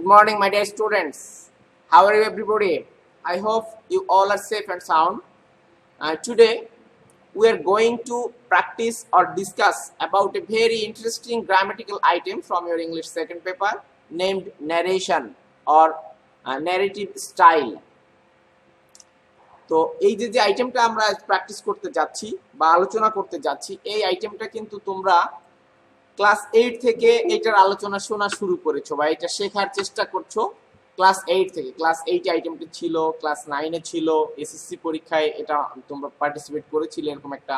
Good morning, my dear students. How are you, everybody? I hope you all are safe and sound. Today, we are going to practice or discuss about a very interesting grammatical item from your English second paper named narration or narrative style. তো এই যে আইটেমটা আমরা practice করতে যাচ্ছি বা আলোচনা করতে যাচ্ছি, এই আইটেমটা কিন্তু তোমরা ক্লাস 8 থেকে এটার আলোচনা শোনা শুরু করেছো বা এটা শেখার চেষ্টা করছো ক্লাস 8 থেকে। ক্লাস 8 আইটেমটি ছিল, ক্লাস 9 এ ছিল, এসএসসি পরীক্ষায় এটা তোমরা পার্টিসিপেট করেছিলে এরকম একটা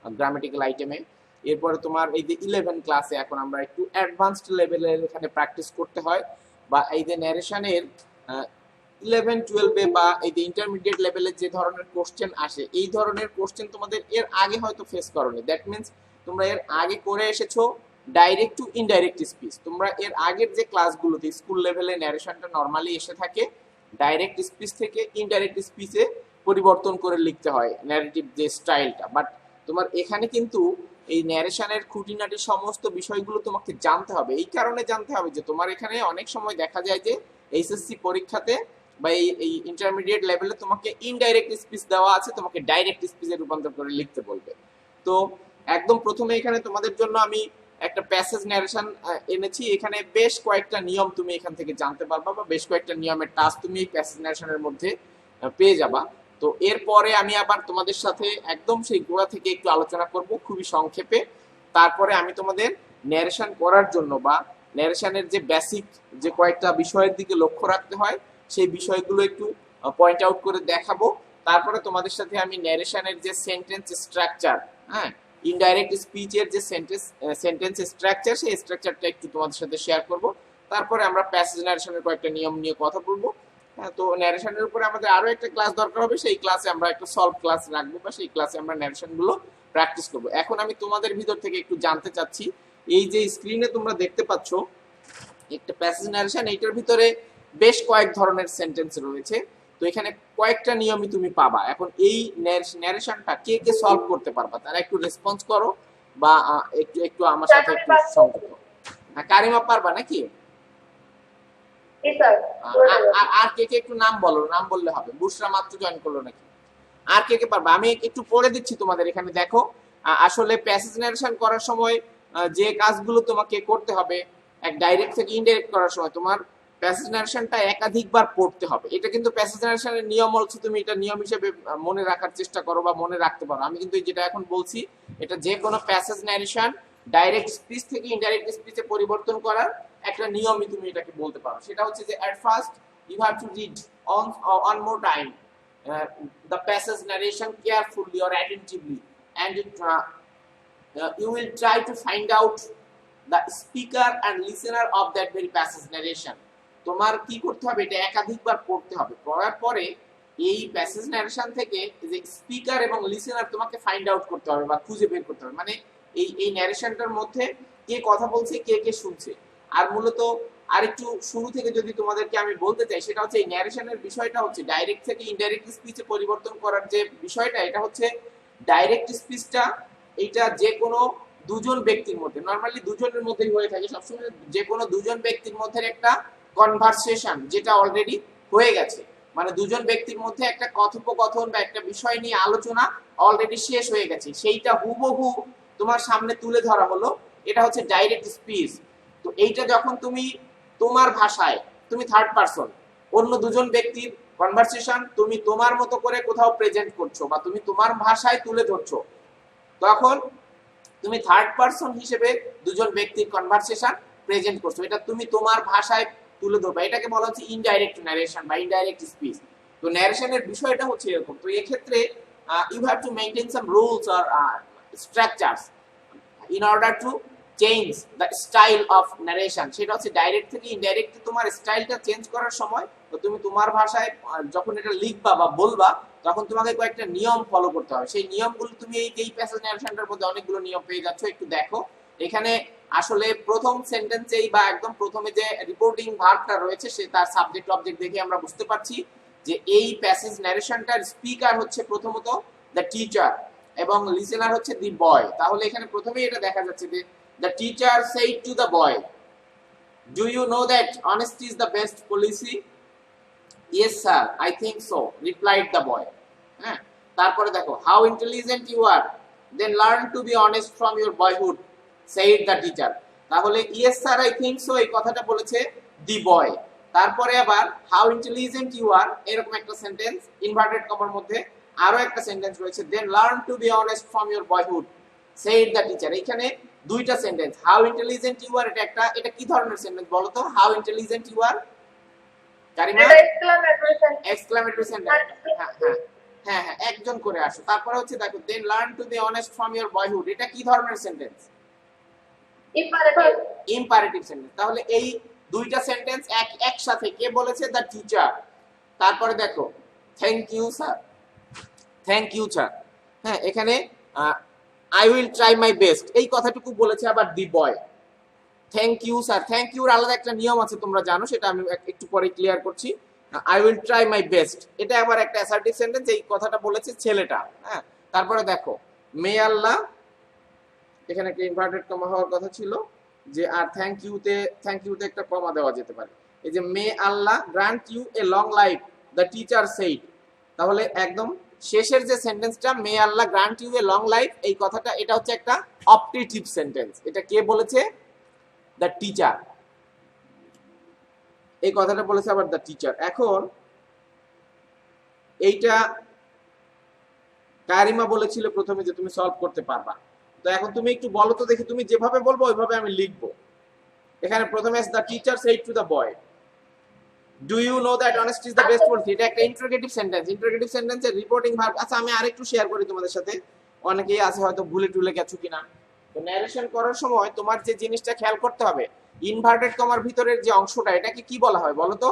গ্রামাটিক্যাল আইটেমে। এরপরে তোমার এই যে 11 ক্লাসে এখন আমরা একটু অ্যাডভান্সড লেভেলের এখানে প্র্যাকটিস করতে হয়, বা এই যে ন্যারেশনের 11-12 এ বা এই যে ইন্টারমিডিয়েট লেভেলে যে ধরনের কোশ্চেন আসে, এই ধরনের কোশ্চেন তোমাদের এর আগে হয়তো ফেস করোনি। দ্যাট মিন্স তোমরা এর আগে করে এসেছো ডাইরেক্ট টু ইনডাইরেক্ট স্পিচ। তোমরা এর আগের যে ক্লাসগুলোতে স্কুল লেভেলে ন্যারেশনটা নর্মালি এসে থাকে ডাইরেক্ট স্পিচ থেকে ইনডাইরেক্ট স্পিচে পরিবর্তন করে লিখতে হয় ন্যারেটিভ যে স্টাইলটা। বাট তোমার এখানে কিন্তু এই ন্যারেশনের খুঁটিনাটি সমস্ত বিষয়গুলো তোমাকে জানতে হবে। এই কারণে জানতে হবে যে তোমার এখানে অনেক সময় দেখা যায় যে এইচএসসি পরীক্ষাতে বা এই ইন্টারমিডিয়েট লেভেলে তোমাকে ইনডাইরেক্ট স্পিচ দেওয়া আছে, তোমাকে ডাইরেক্ট স্পিচে রূপান্তর করে লিখতে বলবে। তো একদম প্রথমে এখানে তোমাদের জন্য আমি একটা প্যাসেজ ন্যারেশন এনেছি। এখানে বেশ কয়েকটা নিয়ম তুমি এখান থেকে জানতে পারবা বা বেশ কয়েকটা নিয়মের টাস্ক তুমি এই প্যাসেজ ন্যারেশনের মধ্যে পেয়ে যাবা। তো এরপরে আমি আবার তোমাদের সাথে একদম সেই গোড়া থেকে একটু আলোচনা করব খুবই সংক্ষেপে। তারপরে আমি তোমাদের ন্যারেশন করার জন্য বা ন্যারেশনের যে বেসিক যে কয়েকটা বিষয়ের দিকে লক্ষ্য রাখতে হয় সেই বিষয়গুলো একটু পয়েন্ট আউট করে দেখাবো। তারপরে তোমাদের সাথে আমি ন্যারেশনের যে সেন্টেন্স স্ট্রাকচার, হ্যাঁ, ইনডাইরেক্ট স্পিচের যে সেন্টেন্স স্ট্রাকচার, সেই স্ট্রাকচারটা একটু তোমাদের সাথে শেয়ার করব। তারপরে আমরা প্যাসেজ ন্যারেশনের কয়েকটা নিয়ম নিয়ে কথা বলবো। হ্যাঁ, তো ন্যারেশনের উপরে আমাদের আরো একটা ক্লাস দরকার হবে, সেই ক্লাসে আমরা একটা সলভ ক্লাস রাখবো বা সেই ক্লাসে আমরা ন্যারেশনগুলো প্র্যাকটিস করব। এখন আমি তোমাদের ভিতর থেকে একটু জানতে চাচ্ছি, এই যে স্ক্রিনে তোমরা দেখতে পাচ্ছ একটা প্যাসেজ ন্যারেশন, এইটার ভিতরে বেশ কয়েক ধরনের সেন্টেন্স রয়েছে। তো এখানে কয়েকটা নিয়মই তুমি পাবা। এখন এই ন্যারেশনটা কে কে সলভ করতে পারবা তারা একটু রেসপন্স করো বা একটু একটু আমার সাথে একটু সংযুক্ত। হ্যাঁ, কারিমা পারবা নাকি? আর কে কে একটু নাম বলো, নাম বললে হবে। বুশরা মাত্র জয়েন করলো নাকি? আর কে কে পারবা? আমি একটু পড়ে দিচ্ছি তোমাদের। এখানে দেখো, আসলে প্যাসেজ ন্যারেশন করার সময় যে কাজগুলো তোমাকে করতে হবে, এক ডাইরেক্ট থেকে ইনডাইরেক্ট করার সময় তোমার প্যাসেজ ন্যারেশনটা একাধিকবার পড়তে হবে। এটা কিন্তু প্যাসেজ ন্যারেশনের নিয়ম হচ্ছে, তুমি এটা নিয়ম হিসেবে মনে রাখার চেষ্টা করো বা মনে রাখতে পারো। আমি কিন্তু যেটা এখন বলছি এটা যে কোনো প্যাসেজ ন্যারেশন ডাইরেক্ট স্পিচ থেকে ইনডাইরেক্ট স্পিচে পরিবর্তন করার একটা নিয়মই তুমি এটাকে বলতে পারো। সেটা হচ্ছে যে at first you have to read on more time the passage narration carefully or attentively, and you will try to find out the speaker and listener of that very passage narration. তোমার কি করতে হবে, এটা একাধিকবার পড়তে হবে। পড়ার পরে এই প্যাসেজ ন্যারেশন থেকে যে স্পিকার এবং লিসেনার তোমাকে ফাইন্ড আউট করতে হবে বা খুঁজে বের করতে হবে। মানে এই ন্যারেশনটার মধ্যে কে কথা বলছে, কে কে শুনছে। আর মূলত আরেকটু শুরু থেকে যদি তোমাদেরকে আমি বলতে চাই, সেটা হচ্ছে এই ন্যারেশনের বিষয়টা হচ্ছে ডাইরেক্ট থেকে ইনডাইরেক্ট স্পিচে পরিবর্তন করার যে বিষয়টা, এটা হচ্ছে ডাইরেক্ট স্পিচটা এটা যে কোনো দুজন ব্যক্তির মধ্যে, নরমালি দুজনের মধ্যেই হয়ে থাকে সবসময়, যে কোনো দুজন ব্যক্তির মধ্যে একটা কনভারসেশন যেটা অলরেডি হয়ে গেছে, মানে দুজন ব্যক্তির মধ্যে একটা কথোপকথন বা একটা বিষয় নিয়ে আলোচনা অলরেডি শেষ হয়ে গেছে, সেইটা হুবহু তোমার সামনে তুলে ধরা হলো, এটা হচ্ছে ডাইরেক্ট স্পিচ। তো এইটা যখন তুমি তোমার ভাষায়, তুমি থার্ড পারসন, অন্য দুজন ব্যক্তির কনভারসেশন তুমি তোমার মতো করে কোথাও প্রেজেন্ট করছো বা তুমি তোমার ভাষায় তুলে ধরছো, তখন তুমি থার্ড পারসন হিসেবে দুজন ব্যক্তির কনভারসেশন প্রেজেন্ট করছো, এটা তুমি তোমার ভাষায় তুলে ধরবা। এটাকে বলা হচ্ছে ইনডাইরেক্ট ন্যারেশন বা ইনডাইরেক্ট স্পিচ। তো ন্যারেশনের বিষয়টা হচ্ছে এরকম। তো এই ক্ষেত্রে you have to maintain some rules or structures in order to change the style of narration. সেটা হচ্ছে ডাইরেক্ট থেকে ইনডাইরেক্ট তোমার স্টাইলটা চেঞ্জ করার সময়, তো তুমি তোমার ভাষায় যখন এটা লিখবা বা বলবা, তখন তোমাকে কয়েকটা নিয়ম ফলো করতে হবে। সেই নিয়মগুলো তুমি এই প্যাসেজ ন্যারেশনটার মধ্যে অনেকগুলো নিয়ম পেয়ে যাচ্ছ। একটু দেখো, এখানে আসলে প্রথম সেন্টেন্সেই বা একদম প্রথমে যে রিপোর্টিং ভার্বটা রয়েছে সে তার সাবজেক্ট অবজেক্ট দেখে আমরা বুঝতে পারছি যে এই প্যাসেজ ন্যারেশনটার স্পিকার হচ্ছে প্রথমত দ্য টিচার এবং লিসেনার হচ্ছে দি বয়। তাহলে এখানে প্রথমেই এটা দেখা যাচ্ছে যে the teacher said to the boy, Do you know that honesty is the best policy? Yes sir, I think so, replied the boy. হ্যাঁ, তারপরে দেখো, how intelligent you are, then learn to be honest from your boyhood, said the teacher. তাহলে yes sir I think so এই কথাটা বলেছে the boy। তারপরে আবার how intelligent you are এরকম একটা সেন্টেন্স ইনভার্টেড কমার মধ্যে আরো একটা সেন্টেন্স রয়েছে, then learn to be honest from your boyhood, said the teacher। এখানে দুইটা sentence, how intelligent you are এটা একটা, এটা কি ধরনের সেন্টেন্স বলো তো? how intelligent you are Karima, exclamatory sentence. হ্যাঁ হ্যাঁ হ্যাঁ হ্যাঁ, একজন করে আসো। তারপরে হচ্ছে দেখো, then learn to be honest from your boyhood, এটা কি ধরনের সেন্টেন্স? Imperative sentence. তাহলে এই দুইটা সেন্টেন্স একসাথে কে বলেছে? The teacher. তারপরে দেখো, thank you sir, thank you sir. হ্যাঁ, এখানে I will try my best এই কথাটুকু বলেছে আবার the boy. Thank you sir, thank your আলাদা একটা নিয়ম আছে তোমরা জানো, সেটা আমি একটু পরে ক্লিয়ার করছি। I will try my best এটা আবার একটা অ্যাসার্টিভ সেন্টেন্স, এই কথাটা বলেছে ছেলেটা। হ্যাঁ, তারপরে দেখো, মে আল্লাহ, এখানে একটা ইনভার্টেড কমা হওয়ার কথা ছিল, যে আর থ্যাংক ইউতে একটা কমা দেওয়া যেতে পারে। এই যে may Allah grant you a long life, the teacher said. তাহলে একদম শেষের যে সেন্টেন্সটা, may Allah grant you a long life, এই কথাটা এটা হচ্ছে একটা অপটেটিভ সেন্টেন্স। এটা কে বলেছে? The teacher. এই কথাটা বলেছে আবার দ্য টিচার। এখন এইটা কারিমা বলেছিল প্রথমে যে তুমি সলভ করতে পারবা, তো এখন তুমি একটু বলো তো দেখি, তুমি যেভাবে বলবো ওইভাবে আমি লিখবো। এখানে প্রথমে আছে the teacher said to the boy, do you know that honesty is the best policy. এটা একটা ইন্টারোগেটিভ সেন্টেন্স, ইন্টারোগেটিভ সেন্টেন্সের রিপোর্টিং ভার্ব। আচ্ছা, আমি আরেকটু শেয়ার করি তোমাদের সাথে, অনেকেই আছে হয়তো ভুলে টুলে গেছো কিনা। তো ন্যারেশন করার সময় তোমার যে জিনিসটা খেয়াল করতে হবে, ইনভার্টেড কমার ভিতরের যে অংশটা, এটাকে কি বলা হয় বলো তো?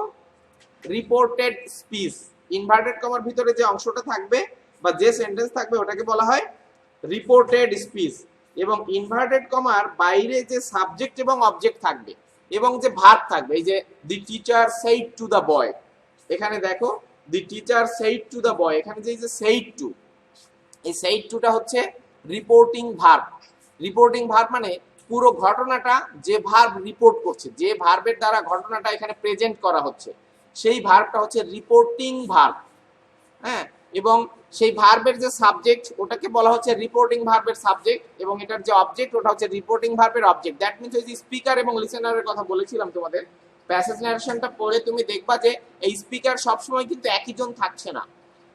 Reported speech. ইনভার্টেড কমার ভিতরে যে অংশটা থাকবে বা যে সেন্টেন্স থাকবে ওটাকে বলা হয় রিপোর্টেড স্পিচ। এবং ইনভার্টেড কমার বাইরে যে সাবজেক্ট এবং অবজেক্ট থাকবে এবং যে ভার্ব থাকবে, এই যে the teacher said to the বয়, এখানে দেখো the teacher said to the বয়, এখানে যে সেইড টু, এই সেইড টুটা হচ্ছে রিপোর্টিং ভার্ব। রিপোর্টিং ভার্ব মানে পুরো ঘটনাটা যে ভার্ব রিপোর্ট করছে, যে ভার্বের দ্বারা ঘটনাটা এখানে প্রেজেন্ট করা হচ্ছে, সেই ভার্বটা হচ্ছে রিপোর্টিং ভার্ব। হ্যাঁ, এবং সেই ভার্বের যে সাবজেক্ট ওটাকে বলা হচ্ছে রিপোর্টিং ভার্বের সাবজেক্ট, এবং এটার যে অবজেক্ট ওটা হচ্ছে রিপোর্টিং ভার্বের অবজেক্ট। দ্যাট মিন্স ওই যে স্পিকার এবং লিসেনারের কথা বলেছিলাম তোমাদের, প্যাসেজ ন্যারেশনটা পড়ে তুমি দেখবা যে এই স্পিকার সবসময় কিন্তু একই জন থাকছে না,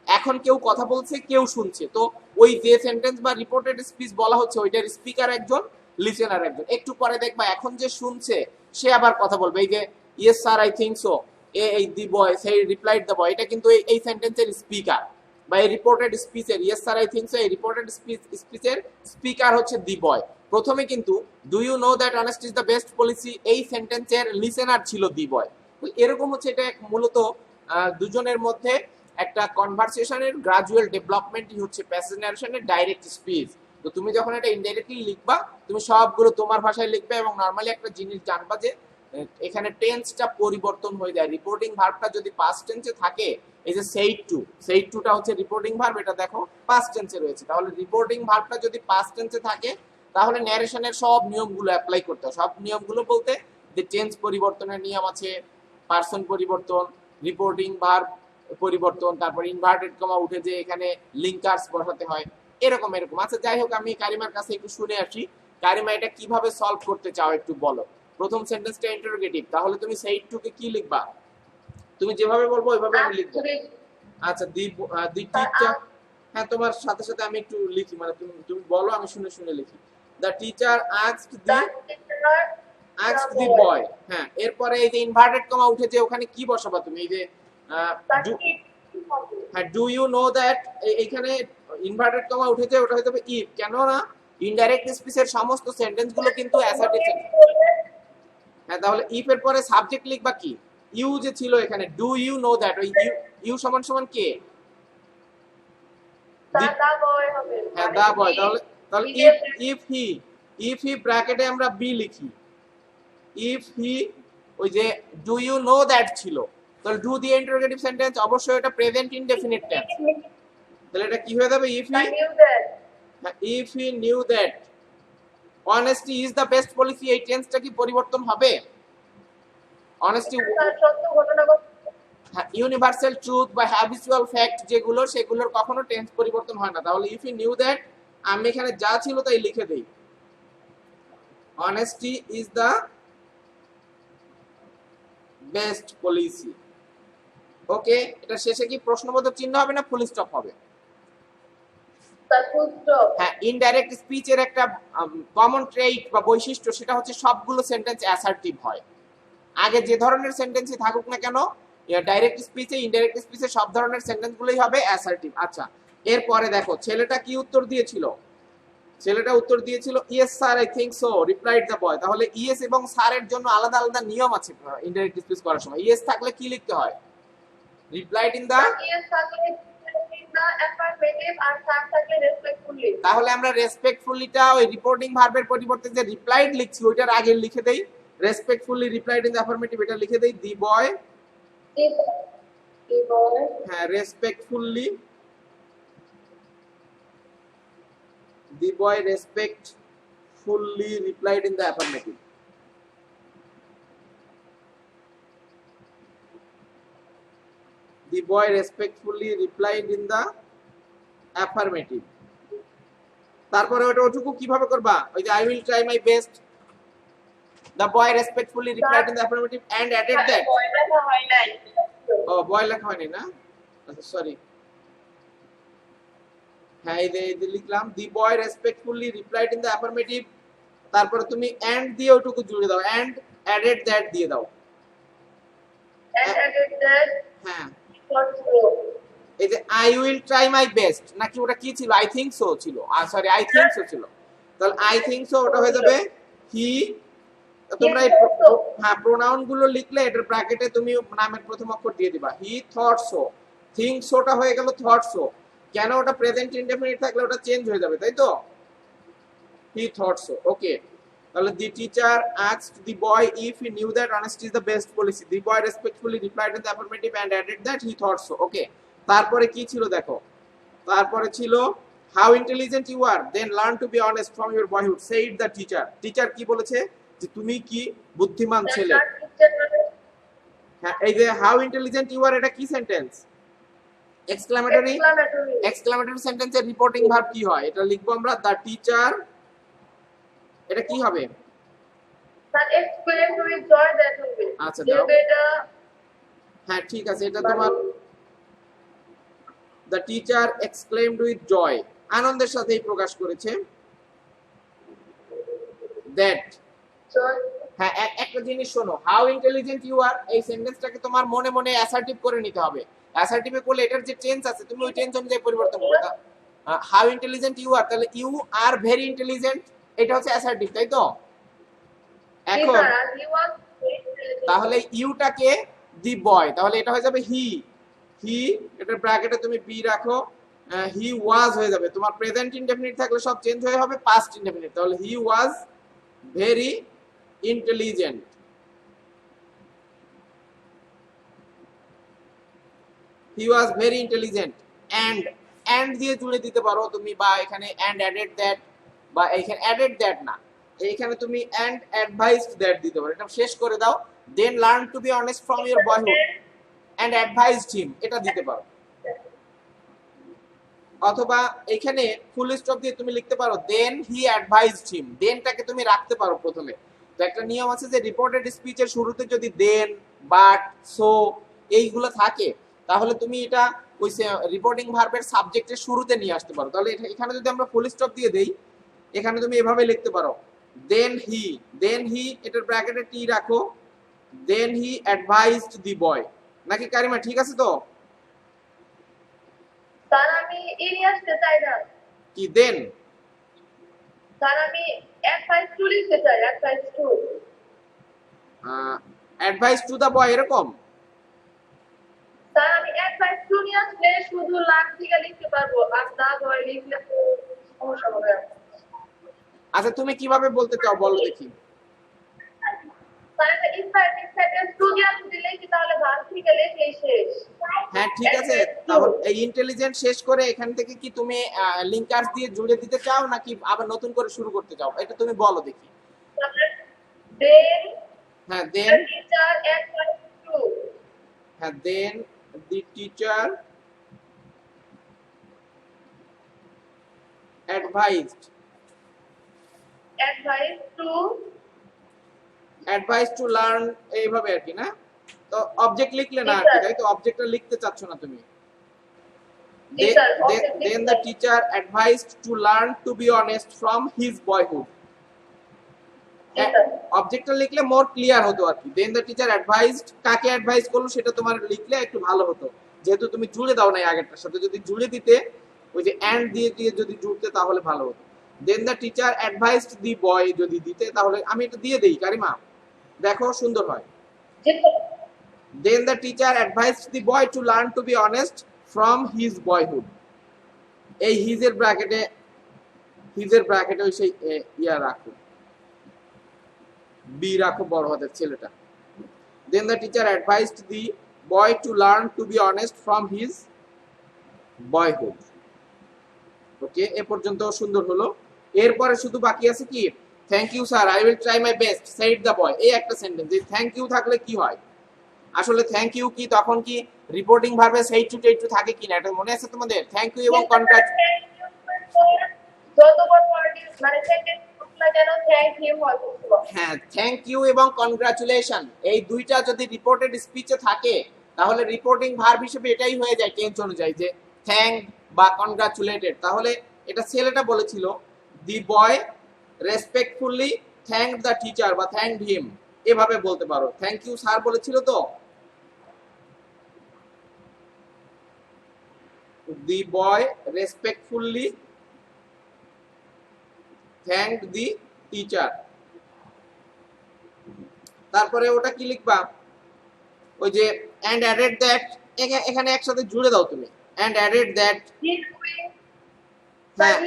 এখন কেউ কথা বলছে, কেউ শুনছে। তো ওই যে সেন্টেন্স বা রিপোর্টেড স্পিচ বলা হচ্ছে ওইটার স্পিকার একজন, লিসেনার একজন। একটু পরে দেখবা এখন যে শুনছে সে আবার কথা বলবে, এই যে yes sir I think so, এই দি বয় সেই রিপ্লাইড দ্য বয়, এটা কিন্তু এই সেন্টেন্সের স্পিকার বা এই রিপোর্টেড স্পিচের, yes sir I think so এই রিপোর্টেড স্পিচের স্পিকার হচ্ছে দি বয়। প্রথমে কিন্তু do you know that honesty is the best policy এই সেন্টেন্সের লিসেনার ছিল দি বয়। এরকম হচ্ছে, এটা মূলত দুজনের মধ্যে একটা কনভারসেশনের গ্রাজুয়াল ডেভেলপমেন্টই হচ্ছে প্যাসেজ ন্যারেশনের ডাইরেক্ট স্পিচ। তো তুমি যখন এটা ইনডাইরেক্টলি লিখবা, তুমি সবগুলো তোমার ভাষায় লিখবে এবং নরমালি একটা জিনিস জানবা যে এখানে টেন্সটা পরিবর্তন হয়ে যায়। রিপোর্টিং ভার্বটা যদি পাস্ট টেন্সে থাকে, এই যে সেইড টুটা হচ্ছে রিপোর্টিং ভার্ব, এটা দেখো পাস্ট টেন্সে রয়েছে। তাহলে রিপোর্টিং ভার্বটা যদি পাস্ট টেন্সে থাকে, তাহলে ন্যারেশনের সব নিয়মগুলো অ্যাপ্লাই করতে হয়। সব নিয়মগুলো বলতে যে টেন্স পরিবর্তনের নিয়ম আছে, পার্সন পরিবর্তন, রিপোর্টিং ভার্ব পরিবর্তন, তারপর ইনভার্টেড কমা উঠে যে এখানে লিঙ্কার্স বসাতে হয়, এরকম। আচ্ছা, যাই হোক, আমি কারিমার কাছে একটু শুনে আসি। কারিমা, এটা কিভাবে সলভ করতে চাও একটু বলো। প্রথম সেন্টেন্সটা ইন্টারোগেটিভ, তাহলে তুমি সেইড টু কে কি লিখবা? তুমি যেভাবে বলবো ওইভাবে আমি লিখবো। আচ্ছা, দি টিচার, হ্যাঁ তোমার সাথে সাথে আমি একটু লিখি, মানে তুমি বলো, আমি শুনে শুনে লিখি। The teacher asked the boy. হ্যাঁ, এরপরে এই যে ইনভার্টেড কমা উঠেছে, ওখানে কি বসাবা তুমি? এই যে হ্যাঁ, ডু ইউ নো দ্যাট, এইখানে ইনভার্টেড কমা উঠেছে, ওটা হতে হবে ইফ। কেন না ইনডাইরেক্ট স্পিচের সমস্ত সেন্টেন্স গুলো কিন্তু অ্যাসার্টিভ সেন্টেন্স। হ্যাঁ, তাহলে ইফ এর পরে সাবজেক্ট লিখবা কি? ইউ যে ছিল এখানে, ডু ইউ নো দ্যাট, ওই ইউ সমান সমান কে? হ্যাঁ, দা বয়। তাহলে ইফ হি ব্র্যাকেটে আমরা বি লিখি, ইফ হি, ওই যে ডু ইউ নো দ্যাট ছিল, তাহলে ডু দিয়ে ইন্টারোগেটিভ সেন্টেন্স, অবশ্যই এটা প্রেজেন্ট ইনডেফিনিট টেন্স। তাহলে এটা কি হয়ে যাবে? If he knew that honesty is the best policy, এই টেন্সটা কি পরিবর্তন হবে? অনেস্টি, স্যার সত্য ঘটনা ইউনিভার্সাল ট্রুথ বা হ্যাবিচুয়াল ফ্যাক্ট যেগুলো, সেগুলোর কখনো টেন্স পরিবর্তন হয় না। তাহলে ইফ ইউ নিউ দ্যাট, আমি এখানে যা ছিল তাই লিখে দেই, honesty is the best policy. Okay, এটা শেষে কি প্রশ্নবোধক চিহ্ন হবে না ফুল স্টপ হবে? Sir full stop. হ্যাঁ, ইনডাইরেক্ট স্পিচের একটা কমন ট্রেইট বা বৈশিষ্ট্য, সেটা হচ্ছে সবগুলো সেন্টেন্স অ্যাসার্টিভ হয়। আগে যে ধরনের সেন্টেন্সই থাকুক না কেন, ডাইরেক্ট স্পিচে ইনডাইরেক্ট স্পিচে সব ধরনের সেন্টেন্সগুলোই হবে অ্যাসার্টিভ। আচ্ছা, এরপরে দেখো ছেলেটা কি উত্তর দিয়েছিল। ছেলেটা উত্তর দিয়েছিল yes sir I think so replied the boy. তাহলে ইয়েস এবং স্যারের জন্য আলাদা আলাদা নিয়ম আছে ইনডাইরেক্ট স্পিচ করার সময়। ইয়েস থাকলে কি লিখতে হয়? রিপ্লাইড ইন দা, ইয়েস থাকলে ইন দা অ্যাফারমেটিভ, আর স্যার থাকলে রেসপেক্টফুলি। তাহলে আমরা রেসপেক্টফুলিটা ওই রিপোর্টিং ভার্বের পরিবর্তে যে রিপ্লাইড লিখছি ওইটার আগে লিখে দেই respectfully replied in the affirmative, এটা লিখে দেই দি বয়। দি বয়, হ্যাঁ, respectfully, the boy respectfully replied in the affirmative. The boy respectfully replied in the affirmative. তারপরে ওটা ওটুকু কিভাবে করবা? ওই যে I will try my best, the boy respectfully replied in the affirmative and added that. বয় লেখা হয় নাই। ও, বয় লেখা হয়নি না? আচ্ছা সরি। হ্যাঁ, এই যে লিখলাম the boy respectfully replied in the affirmative, তারপরে তুমি and দিয়ে ওটুকু জুড়ে দাও, and added that দিয়ে দাও। And added that, হ্যাঁ, also এই যে I will try my best, নাকি ওটা কি ছিল? আই থিংক সো ছিল, সরি আই থিংক সো ছিল। তাহলে আই থিংক সো ওটা হয়ে যাবে হি। তোমরা এই হ্যাঁ প্রোনাউন গুলো লিখলে এটার ব্র্যাকেটে তুমি নামের প্রথম অক্ষর দিয়ে দিবা। হি থট সো, থিংক সোটা হয়ে গেল থট সো। কেন? ওটা প্রেজেন্ট ইনডেফিনিট থাকলে ওটা চেঞ্জ হয়ে যাবে, তাই তো? He thought so. ওকে, তাহলে the teacher asked the boy if he knew that honesty is the best policy. The boy respectfully replied in the affirmative and added that he thought so. ওকে, তারপরে কি ছিল দেখো? তারপরে ছিল how intelligent you are, then learn to be honest from your boyhood, said the teacher. Teacher কি বলেছে? যে তুমি কি বুদ্ধিমান ছেলে। হ্যাঁ, এই যে how intelligent you are, এটা কি সেন্টেন্স? এক্সক্লামেটরি। এক্সক্লামেটরি সেন্টেন্সের রিপোর্টিং ভার্ব কি হয়? এটা লিখবো আমরা the teacher, এটা কি হবে? Sir explain with joy that হবে। আচ্ছা দাও। এটা হ্যাঁ ঠিক আছে, এটা তোমার the teacher exclaimed with joy, আনন্দের সাথেই প্রকাশ করেছে that। হ্যাঁ, একটা জিনিস শোনো, হাউ ইন্টেলিজেন্ট ইউ আর, এই সেন্টেন্সটাকে তোমার মনে মনে অ্যাসার্টিভ করে নিতে হবে। অ্যাসার্টিভে করলে এটার যে টেন্স আছে তুমি ওই টেন্স অনুযায়ী পরিবর্তন করবে। হাউ ইন্টেলিজেন্ট ইউ আর, তাহলে ইউ আর ভেরি ইন্টেলিজেন্ট, এটা হচ্ছে অ্যাসার্টিভ, তাই তো? এখন তাহলে ইউটাকে দি বয়, তাহলে এটা হয়ে যাবে হি। হি, এটার ব্র্যাকেটে তুমি বি রাখো, হি ওয়াজ হয়ে যাবে। তোমার প্রেজেন্ট ইনডেফিনিট থাকলে সব চেঞ্জ হয়ে হবে পাস্ট ইনডেফিনিট। তাহলে he was very intelligent. He was very intelligent. And দিয়ে জুড়ে দিতে পারো তুমি, বা এখানে এন্ড অ্যাডেড দ্যাট, বা এখানে অ্যাডেড দ্যাট না, এইখানে তুমি এন্ড অ্যাডভাইসড দ্যাট দিতে পারো। এটা শেষ করে দাও, then learn to be honest from your boyhood and advised him, এটা দিতে পারো। অথবা এখানে ফুল স্টপ দিয়ে তুমি লিখতে পারো দেন হি অ্যাডভাইসড হিম, দেনটাকে তুমি রাখতে পারো প্রথমে। তো একটা নিয়ম আছে যে রিপোর্টেড স্পিচের শুরুতে যদি দেন, বাট, সো এইগুলো থাকে তাহলে তুমি এটা ওই রিপোর্টিং ভার্বের সাবজেক্টের শুরুতে নিয়ে আসতে পারো। তাহলে এখানে যদি আমরা ফুল স্টপ দিয়ে দেই, এখানে তুমি এভাবে লিখতে পারো দেন হি, এটার ব্র্যাকেটে টি রাখো, দেন হি অ্যাডভাইসড দি বয়। নাকি কারিমা ঠিক আছে তো? স্যার আমি এই আসতে চাই না। কি দেন? স্যার আমি অ্যাডভাইস টু লিখতে চাই, advise to. Advise to the boy এরকম? স্যার আমি অ্যাডভাইস টু নিয়ে আসলে শুধু লাগ থেকে লিখতে পারবো, আর দা বয় লিখলে তো সমস্যা হবে। আচ্ছা তুমি কিভাবে বলতে চাও বলো দেখি। স্যার এটা ইনফাইনিট সেন্টেন্স টু দিয়ে দিলে কি তাহলে ভার্ব থেকে লেখলেই শেষ। হ্যাঁ ঠিক আছে, তাহলে এই ইন্টেলিজেন্ট শেষ করে এখান থেকে কি তুমি লিংকার্স দিয়ে জুড়ে দিতে চাও নাকি আবার নতুন করে শুরু করতে চাও? এটা তুমি বলো দেখি। দেন হ্যাঁ The then, teacher advised to. হ্যাঁ then the teacher advised, Advised to. Advise to learn, এইভাবে আর কি না? তো অবজেক্ট লিখলে না জি আর কি, স্যার। তাই তো? অবজেক্টটা লিখতে চাচ্ছ না তুমি। জি স্যার, object Then লিখতে the হবে। teacher advised to learn to be honest from his boyhood. জি স্যার। অবজেক্টটা লিখলে মোর ক্লিয়ার হতো আর কি। দেন দ্য টিচার অ্যাডভাইসড, কাকে অ্যাডভাইস করলো সেটা তোমার লিখলে একটু ভালো হতো, যেহেতু তুমি জুড়ে দাও নাই আগেরটার সাথে। যদি জুড়ে দিতে, ওই যে অ্যান্ড দিয়ে দিয়ে যদি জুড়তে তাহলে ভালো হতো। দেন দ্য টিচার অ্যাডভাইসড দি বয় যদি দিতে, তাহলে আমি এটা দিয়ে দেই কারিমা, দেখো সুন্দর হয়। জি sir. Then the teacher advised the boy to learn to be honest from his boyhood. এই হিজের ব্র্যাকেটে ওই সেই ইয়া রাখো, বি রাখো বড় হাতের ছেলেটা। Then the teacher advised the boy to learn to be honest from his boyhood. Okay, এ পর্যন্ত সুন্দর হলো। এরপরে শুধু বাকি আছে কি, thank you sir, I will try my best, said the boy. এই একটা সেন্টেন্স। এই থ্যাংক ইউ থাকলে কি হয় আসলে? থ্যাংক ইউ কি তখন কি রিপোর্টিং ভার্বে সেই টু টেট টু থাকে কিনা, এটা মনে আছে তোমাদের? থ্যাংক ইউ এবং কনগ্রাচ, যতবার মানে সেন্টেন্স না কেন থ্যাংক ইউ হবে। হ্যাঁ থ্যাংক ইউ এবং কনগ্রাচুলেশন এই দুইটা যদি রিপোর্টেড স্পিচে থাকে, তাহলে রিপোর্টিং ভার্ব হিসেবে এটাই হয়ে যায় টেন্স অনুযায়ী, যে থ্যাংক বা কনগ্রাচুলেটেড। তাহলে এটা ছেলেটা বলেছিল, দি বয় রেসপেক্টফুলি থ্যাংক দ্য টিচার বা থ্যাংক হিম, এভাবে বলতে পারো। থ্যাংক ইউ স্যার বলেছিল তো, দি বয় রেসপেক্টফুলি থ্যাংক দি টিচার। তারপরে ওটা কি লিখবা, ওই যে and added that, এখানে একসাথে জুড়ে দাও তুমি, and added that, হ্যাঁ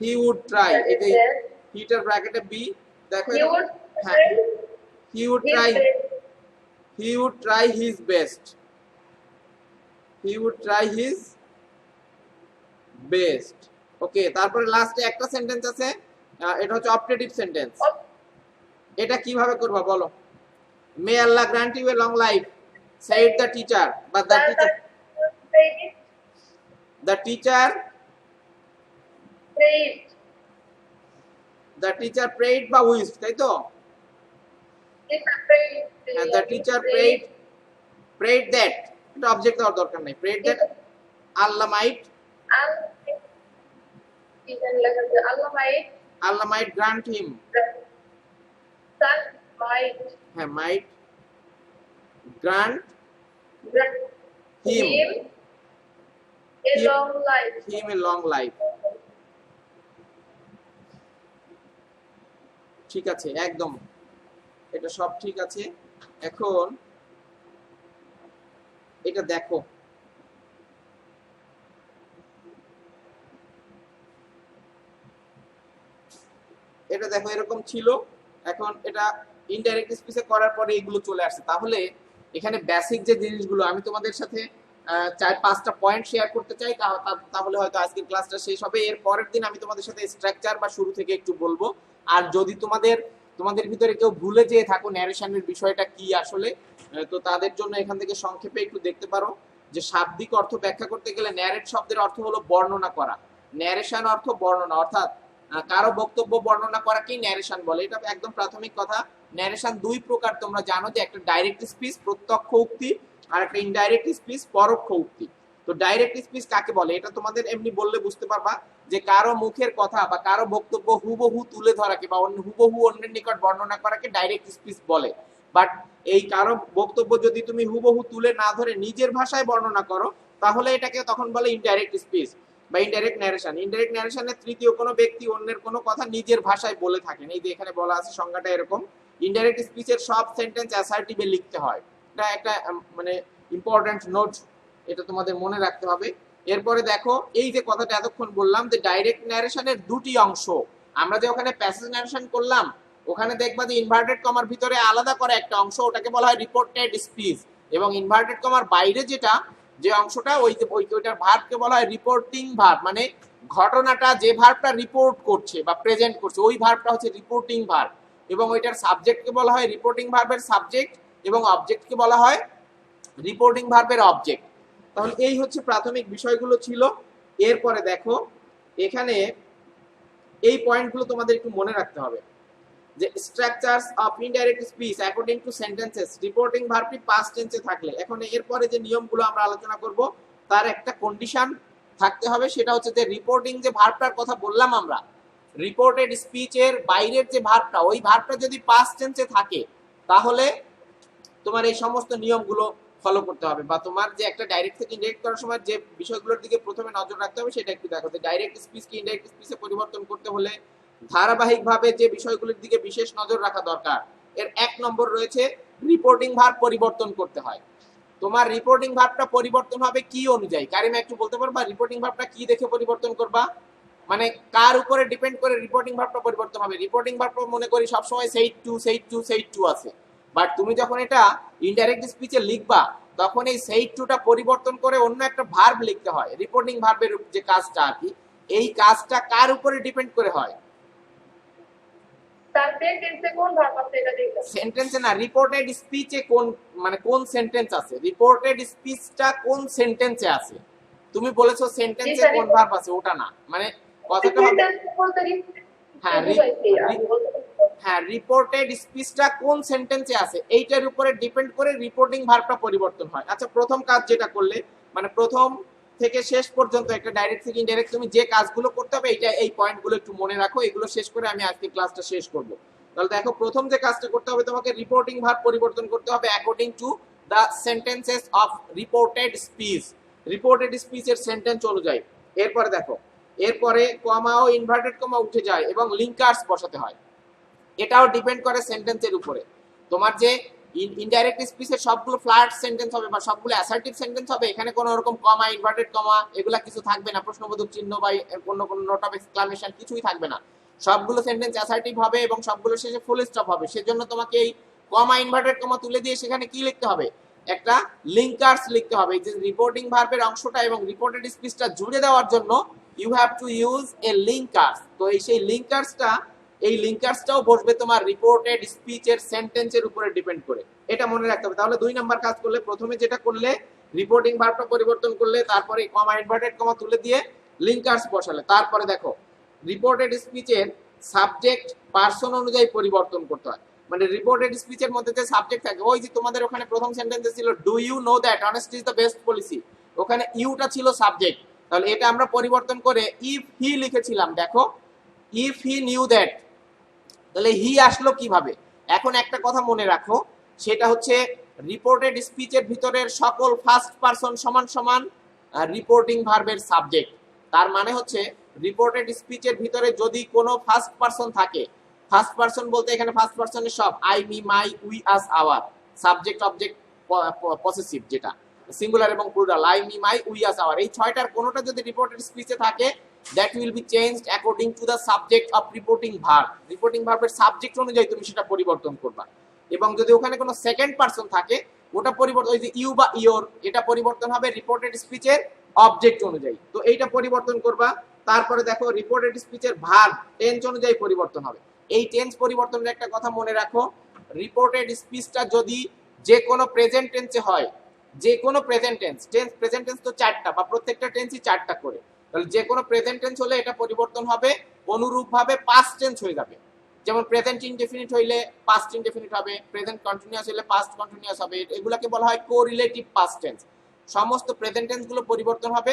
he would try, এটাই হিটার ব্র্যাকেটে বি, দেখো হ্যাঁ he would try his best, he would try his best। ওকে, তারপরে লাস্টে একটা সেন্টেন্স আছে, এটা হচ্ছে অপটেটিভ সেন্টেন্স। এটা কিভাবে করবা বলো? May Allah grant you a long life, said the teacher, but the teacher prayed বা wished, তাই তো? the teacher prayed that, এটা অবজেক্ট দেওয়ার দরকার নাই, prayed that Allah might grant him, হ্যাঁ might grant him a long life. a long life। ঠিক আছে, একদম এটা সব ঠিক আছে। এখন এটা দেখো, এটা দেখো এরকম ছিল। এখন এটা ইনডাইরেক্ট স্পিচে করার পরে এগুলো চলে আসছে। তাহলে এখানে বেসিক যে জিনিসগুলো আমি তোমাদের সাথে 4-5টা পয়েন্ট শেয়ার করতে চাই, তাহলে হয়তো আজকের ক্লাসটা শেষ হবে। এর পরের দিন আমি তোমাদের সাথে স্ট্রাকচার বা শুরু থেকে একটু বলবো। আর যদি তোমাদের ভিতরে কেউ ভুলে যেয়ে থাকো ন্যারেশনের বিষয়টা কি আসলে, তো তাদের জন্য এখান থেকে সংক্ষেপে একটু দেখতে পারো যে শাব্দিক অর্থ ব্যাখ্যা করতে গেলে ন্যারেট শব্দের অর্থ হলো বর্ণনা করা। ন্যারেশন অর্থ বর্ণনা, অর্থাৎ কারো বক্তব্য বর্ণনা করাকেই ন্যারেশন বলে। এটা একদম প্রাথমিক কথা। ন্যারেশন দুই প্রকার, তোমরা জানো যে একটা ডাইরেক্ট স্পিচ প্রত্যক্ষ উক্তি, আর একটা ইনডাইরেক্ট স্পিচ পরোক্ষ উক্তি। তো ডাইরেক্ট স্পিচ কাকে বলে এটা তোমাদের এমনি বললে বুঝতে পারবা, যে কারো মুখের কথা বা কারো বক্তব্য হুবহু তুলে ধরাকে বা হুবহু অন্যের নিকট বর্ণনা করাকে ডাইরেক্ট স্পিচ বলে। বাট এই কারো বক্তব্য যদি তুমি হুবহু তুলে না ধরে নিজের ভাষায় বর্ণনা করো, তাহলে এটাকে তখন বলে ইনডাইরেক্ট স্পিচ বা ইনডাইরেক্ট ন্যারেশন। ইনডাইরেক্ট ন্যারেশনে তৃতীয় কোনো ব্যক্তি অন্যের কোনো কথা নিজের ভাষায় বলে থাকেন। এই যে এখানে বলা আছে সংজ্ঞাটা এরকম। ইনডাইরেক্ট স্পিচের সব সেন্টেন্স অ্যাসার্টিভে লিখতে হয়, এটা একটা মানে ইম্পর্টেন্ট নোট, এটা তোমাদের মনে রাখতে হবে। এরপরে দেখো এই যে কথাটা এতক্ষণ বললাম যে ডাইরেক্ট ন্যারেশনের দুটি অংশ, আমরা যে ওখানে প্যাসেজ ন্যারেশন করলাম ওখানে দেখবা যে ইনভার্টেড কমার ভিতরে আলাদা করে একটা অংশ, ওটাকে বলা হয় রিপোর্টেড স্পিচ, এবং ইনভার্টেড কমার বাইরে যে অংশটা ওইটার ভার্বকে বলা হয় রিপোর্টিং ভার্ব। মানে ঘটনাটা যে ভার্বটা রিপোর্ট করছে বা প্রেজেন্ট করছে ওই ভার্বটা হচ্ছে রিপোর্টিং ভার্ব। এবং ওইটার সাবজেক্টকে বলা হয় রিপোর্টিং ভার্বের সাবজেক্ট এবং অবজেক্টকে বলা হয় রিপোর্টিং ভার্বের অবজেক্ট। তাহলে এই হচ্ছে প্রাথমিক বিষয়গুলো ছিল। এরপরে দেখো এখানে এই পয়েন্টগুলো তোমাদের একটু মনে রাখতে হবে যে structures of indirect speech according to sentences reporting ভার্বটি পাস্ট টেন্সে থাকলে, এখন এরপরে যে নিয়মগুলো আমরা আলোচনা করব তার একটা কন্ডিশন থাকতে হবে, সেটা হচ্ছে যে রিপোর্টিং যে ভার্বটার কথা বললাম আমরা, রিপোর্টেড স্পিচের বাইরের যে ভার্বটা, ওই ভার্বটা যদি পাস্ট টেন্সে থাকে তাহলে তোমার এই সমস্ত নিয়মগুলো ফলো করতে হবে, বা তোমার যে একটা ডাইরেক্ট থেকে ইনডাইরেক্ট করার সময় যে বিষয়গুলোর দিকে প্রথমে নজর রাখতে হবে সেটা একটু দেখো। ডাইরেক্ট স্পিচকে ইনডাইরেক্ট স্পিচে পরিবর্তন করতে হলে ধারাবাহিকভাবে যে বিষয়গুলোর দিকে বিশেষ নজর রাখা দরকার, এর 1 নম্বর রয়েছে রিপোর্টিং ভার্ব পরিবর্তন করতে হয়। তোমার রিপোর্টিং ভার্বটা পরিবর্তন হবে কি অনুযায়ী? কারিমা একটু বলতে পারবা রিপোর্টিং ভার্বটা কি দেখে পরিবর্তন করবা? মানে কার উপরে ডিপেন্ড করে রিপোর্টিং ভার্বটা পরিবর্তন হবে? রিপোর্টিং ভার্বটা মনে করি সবসময় সেই টু আছে, বাট তুমি যখন এটা ইনডাইরেক্ট স্পিচে লিখবা তখন এই সেই টুটা পরিবর্তন করে অন্য একটা ভার্ব লিখতে হয়। রিপোর্টিং ভার্বের যে কাজটা আর কি, এই কাজটা কার উপরে ডিপেন্ড করে হয়? তার সেন্টেন্সে কোন ভার্ব আছে এটা দেখতে। সেন্টেন্সে না, রিপোর্টেড স্পিচে কোন মানে কোন সেন্টেন্স আছে, রিপোর্টেড স্পিচটা কোন সেন্টেন্সে আছে। তুমি বলেছো সেন্টেন্সে কোন ভার্ব আছে, ওটা না, মানে কথাটা হবে হ্যাঁ রিপোর্টেড স্পিচটা কোন সেন্টেন্সে আছে এইটার উপরে ডিপেন্ড করে রিপোর্টিং ভার্বটা পরিবর্তন হয়। আচ্ছা, প্রথম কাজ যেটা করলে মানে প্রথম থেকে শেষ পর্যন্ত একটা ডাইরেক্ট থেকে ইনডাইরেক্ট তুমি যে কাজগুলো করতে হবে এইটা এই পয়েন্টগুলো একটু মনে রাখো, এগুলো শেষ করে আমি আজকে ক্লাসটা শেষ করব। তাহলে দেখো প্রথম যে কাজটা করতে হবে তোমাকে রিপোর্টিং ভার্ব পরিবর্তন করতে হবে according to the sentences of reported speech, reported স্পিচের সেন্টেন্স অনুযায়ী। এরপরে দেখো এরপরে কমা ও ইনভার্টেড কমা উঠে যায় এবং লিঙ্কার্স বসাতে হয়, এটাও ডিপেন্ড করে সেন্টেন্সের উপরে। তোমার যে ইনডাইরেক্ট স্পিচের সবগুলো ফ্ল্যাট সেন্টেন্স হবে বা সবগুলো অ্যাসার্টিভ সেন্টেন্স হবে, এখানে কোনো রকম কমা ইনভার্টেড কমা এগুলা কিছু থাকবে না, প্রশ্নবোধক চিহ্ন বা কোনো কোনো নোট অফ এক্সক্লামেশন কিছুই থাকবে না, সবগুলো সেন্টেন্স অ্যাসার্টিভ হবে এবং সবগুলো শেষে ফুল স্টপ হবে। সেজন্য তোমাকে এই কমা ইনভার্টেড কমা তুলে দিয়ে সেখানে কি লিখতে হবে? একটা লিঙ্কার্স লিখতে হবে। এই যে রিপোর্টিং ভার্বের অংশটা এবং রিপোর্টেড স্পিচটা জুড়ে দেওয়ার জন্য you have to use a linkers. তো এই সেই লিঙ্কার্সটা, এই লিঙ্কার্সটাও বসবে তোমার রিপোর্টেড স্পিচের সেন্টেন্সের উপরে ডিপেন্ড করে, এটা মনে রাখতে হবে। তাহলে 2 নাম্বার কাজ করলে প্রথমে যেটা করলে রিপোর্টিং ভার্বটা পরিবর্তন করলে, তারপরে কমা ইনভার্টেড কমা তুলে দিয়ে লিঙ্কার্স বসালে, তারপরে দেখো রিপোর্টেড স্পিচের সাবজেক্ট পারসন অনুযায়ী পরিবর্তন করতে হয়। মানে রিপোর্টেড স্পিচের মধ্যে যে সাবজেক্ট থাকে, ওই যে তোমাদের ওখানে প্রথম সেন্টেন্সে ছিল do you know that honesty is the best policy, ওখানে ইউটা ছিল সাবজেক্ট, তাহলে এটা আমরা পরিবর্তন করে ইফ হি লিখেছিলাম। দেখো ইফ হি নিউ দ্যাট, তাহলে হি আসলো কিভাবে? এখন একটা কথা মনে রাখো, সেটা হচ্ছে রিপোর্টেড স্পিচের ভিতরের সকল ফার্স্ট পারসন সমান সমান রিপোর্টিং ভার্বের সাবজেক্ট। তার মানে হচ্ছে রিপোর্টেড স্পিচের ভিতরে যদি কোনো ফার্স্ট পারসন থাকে, ফার্স্ট পারসন বলতে এখানে ফার্স্ট পারসনের সব I me my we us our, subject object possessive যেটা সিঙ্গুলার এবং plural, I me my we us our, এই 6টার কোনোটা যদি রিপোর্টেড স্পিচে থাকে that will be changed according to the subject of reporting verb, reporting ভার্বের subject অনুযায়ী তুমি সেটা পরিবর্তন করবা। এবং যদি ওখানে কোনো সেকেন্ড পারসন থাকে ওটা পরিবর্তন, ওই যে ইউ বা ইওর, এটা পরিবর্তন হবে রিপোর্টেড স্পিচের অবজেক্ট অনুযায়ী, তো এইটা পরিবর্তন করবা। তারপরে দেখো রিপোর্টেড স্পিচের ভার্ব টেন্স অনুযায়ী পরিবর্তন হবে। এই টেন্স পরিবর্তনের একটা কথা মনে রাখো, রিপোর্টেড স্পিচটা যদি যে কোনো প্রেজেন্ট টেন্সে হয়, যে কোনো প্রেজেন্ট টেন্স তো 4টা বা প্রত্যেকটা টেন্সই 4টা করে, তাহলে যে কোনো প্রেজেন্ট টেন্স হলে এটা পরিবর্তন হবে অনুরূপভাবে পাস্ট টেন্স হয়ে যাবে। যেমন প্রেজেন্ট ইনডেফিনিট হইলে পাস্ট ইনডেফিনিট হবে, প্রেজেন্ট কন্টিনিউয়াস হলে পাস্ট কন্টিনিউয়াস হবে, এগুলাকে বলা হয় কোরিলেটিভ পাস্ট টেন্স। সমস্ত প্রেজেন্ট টেন্স গুলো পরিবর্তন হবে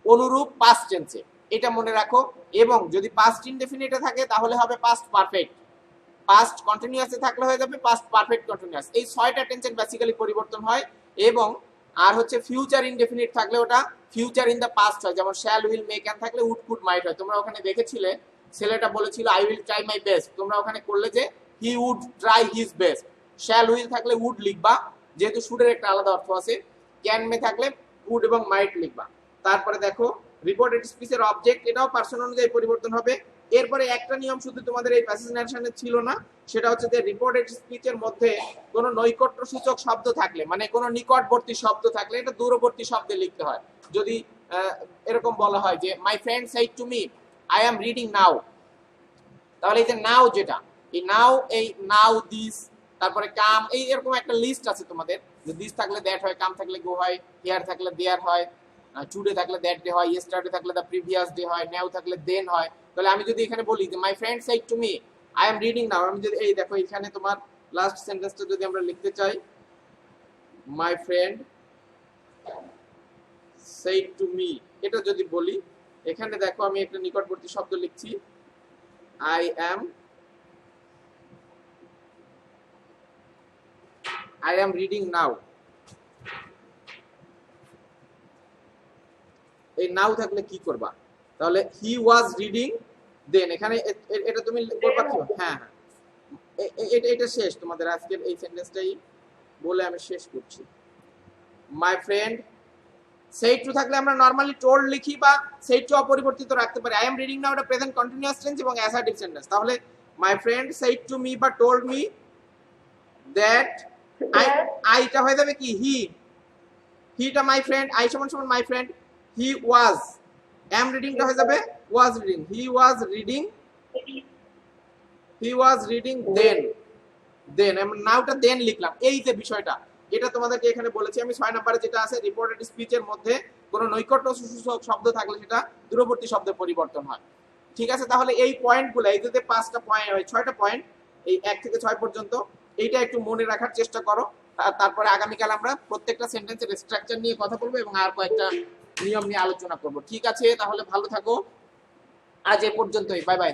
অনুরূপ পাস্ট টেন্সে, এটা মনে রাখো। এবং যদি পাস্ট ইনডেফিনিটে থাকে তাহলে হবে পাস্ট পারফেক্ট, পাস্ট কন্টিনিউয়াসে থাকলে হয়ে যাবে পাস্ট পারফেক্ট কন্টিনিউয়াস। এই 6টা টেন্সের বেসিক্যালি পরিবর্তন হয়। এবং আর হচ্ছে ফিউচার ইনডেফিনিট থাকলে ওটা ফিউচার ইন দ্য পাস্ট হয়, যেমন শ্যাল উইল মে ক্যান থাকলে উড কুড মাইট হয়। তোমরা ওখানে দেখেছিলে ছেলেটা বলেছিল I will try my best, তোমরা ওখানে করলে যে he would try his best. Shall will থাকলে উড লিখবা, যেহেতু শুডের একটা আলাদা অর্থ আছে। ক্যান মে থাকলে উড এবং মাইট লিখবা। তারপরে দেখো রিপোর্টেড স্পিচের অবজেক্ট, এটাও পারসন অনুযায়ী পরিবর্তন হবে। এরপরে একটা নিয়ম শুধু তোমাদের এই প্যাসেজ ন্যারেশনে ছিল না, সেটা হচ্ছে যে রিপোর্টেড স্পিচের মধ্যে কোনো নৈকট্য সূচক শব্দ থাকলে, মানে কোনো নিকটবর্তী শব্দ থাকলে এটা দূরবর্তী শব্দে লিখতে হয়। যদি এরকম বলা হয় যে my friend said to me I am reading নাও, তাহলে এই যে নাও যেটা এই নাও, এই নাও দিস, তারপরে কাম, এই এরকম একটা লিস্ট আছে তোমাদের, যে দিস থাকলে দ্যাট হয়, কাম থাকলে গো হয়, হিয়ার থাকলে দেয়ার হয়, টুডে থাকলে দ্যাট ডে হয়, ইয়েস্টারডে থাকলে দ্য প্রিভিয়াস ডে হয়, নাও থাকলে দেন হয়। তাহলে আমি যদি এখানে বলি যে my friend said to me I am reading নাও, আমি যদি এই দেখো এখানে তোমার লাস্ট সেন্টেন্সটা যদি আমরা লিখতে চাই, my friend said to me, এটা যদি বলি, এখানে দেখো আমি একটা নিকটবর্তী শব্দ লিখছি, আই অ্যাম রিডিং নাও। এই নাও থাকলে কি করবা? তাহলে হি ওয়াজ রিডিং দেন, এখানে এটা তুমি করবা কি? হ্যাঁ হ্যাঁ, এটা শেষ তোমাদের আজকের এই সেন্টেন্সটাই বলে আমি শেষ করছি। মাই ফ্রেন্ড সেড টু থাকলে আমরা নরমালি টোল্ড লিখি বা সেড টু অপরিবর্তিত রাখতে পারি। আই এম রিডিং নাও এটা প্রেজেন্ট কন্টিনিউয়াস টেন্স এবং অ্যাসার্টিভ সেন্টেন্স। তাহলে my friend said to me বা টোল্ড মি দ্যাট, আইটা হয়ে যাবে কি হি, হিটা মাই ফ্রেন্ড, আই সমান সমান my friend, he was, M রিডিংটা হয়ে যাবে was reading, he was reading দেন আমি নাওটা দেন লিখলাম। এই যে বিষয়টা, এটা তোমাদেরকে এখানে বলেছি আমি 6 নম্বরে যেটা আছে, রিপোর্টেড স্পিচের মধ্যে কোনো নৈকট্য সূচক শব্দ থাকলে সেটা দূরবর্তী শব্দে পরিবর্তন হয়। ঠিক আছে, তাহলে এই পয়েন্টগুলো, এই যে 5টা পয়েন্ট, 6টা পয়েন্ট, এই 1 থেকে 6 পর্যন্ত, এইটা একটু মনে রাখার চেষ্টা করো। তারপরে আগামীকাল আমরা প্রত্যেকটা সেন্টেন্সের স্ট্রাকচার নিয়ে কথা বলবো এবং আর কয়েকটা নিয়ম নিয়ে আলোচনা করব। ঠিক আছে, তাহলে ভালো থাকো, আজ এ পর্যন্তই, বাই বাই।